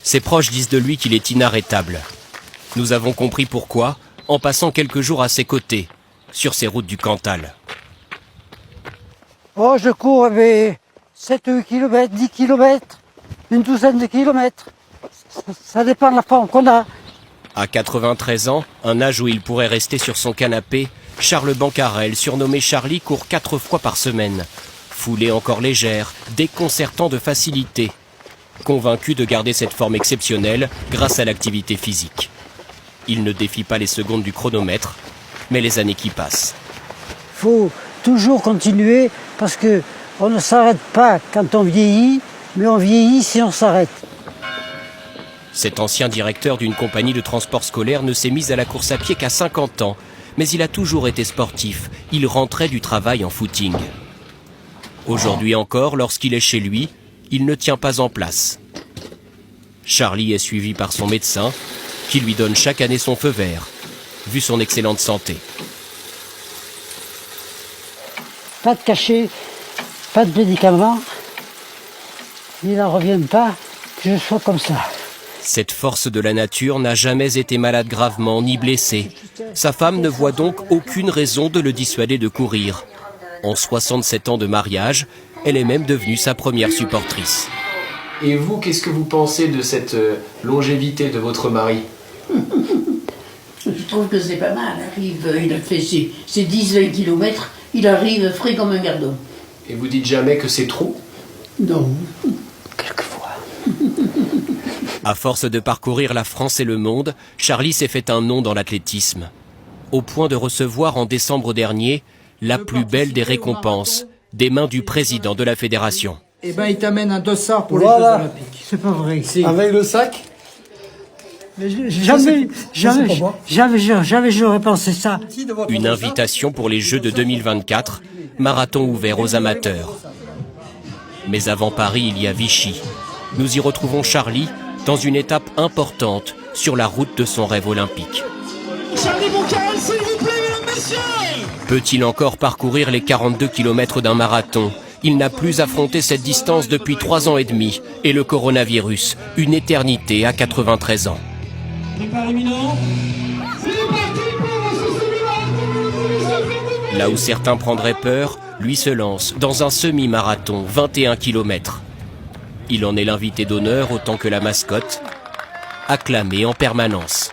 Ses proches disent de lui qu'il est inarrêtable. Nous avons compris pourquoi en passant quelques jours à ses côtés, sur ces routes du Cantal. Oh, je cours 7-8 km, 10 km, une douzaine de kilomètres. Ça dépend de la forme qu'on a. À 93 ans, un âge où il pourrait rester sur son canapé, Charles Bancarel, surnommé Charlie, court 4 fois par semaine. Foulée encore légère, déconcertant de facilité. Convaincu de garder cette forme exceptionnelle grâce à l'activité physique. Il ne défie pas les secondes du chronomètre, mais les années qui passent. Il faut toujours continuer parce qu'on ne s'arrête pas quand on vieillit, mais on vieillit si on s'arrête. Cet ancien directeur d'une compagnie de transport scolaire ne s'est mis à la course à pied qu'à 50 ans, mais il a toujours été sportif. Il rentrait du travail en footing. Aujourd'hui encore, lorsqu'il est chez lui, il ne tient pas en place. Charlie est suivi par son médecin, qui lui donne chaque année son feu vert, vu son excellente santé. Pas de cachet, pas de médicaments. Il n'en revient pas que je sois comme ça. Cette force de la nature n'a jamais été malade gravement ni blessé. Sa femme ne voit donc aucune raison de le dissuader de courir. En 67 ans de mariage, elle est même devenue sa première supportrice. Et vous, qu'est-ce que vous pensez de cette longévité de votre mari ? Je trouve que c'est pas mal. Il a fait ses 10-20 km, il arrive frais comme un gardon. Et vous dites jamais que c'est trop ? Non. Quelquefois. À force de parcourir la France et le monde, Charlie s'est fait un nom dans l'athlétisme. Au point de recevoir en décembre dernier la plus belle des récompenses des mains du président de la fédération. Eh ben, il t'amène un dossard pour les Voilà. Jeux Olympiques. C'est pas vrai. Avec le sac ? Jamais j'aurais pensé ça. Une invitation pour les Jeux de 2024, marathon ouvert aux amateurs. Mais avant Paris, il y a Vichy. Nous y retrouvons Charlie dans une étape importante sur la route de son rêve olympique. Charlie Bancarel, s'il vous plaît, mesdames, messieurs! Peut-il encore parcourir les 42 km d'un marathon ? Il n'a plus affronté cette distance depuis 3 ans et demi. Et le coronavirus, une éternité à 93 ans. Départ imminent. C'est parti pour Là où certains prendraient peur, lui se lance dans un semi-marathon, 21 km. Il en est l'invité d'honneur autant que la mascotte, acclamé en permanence.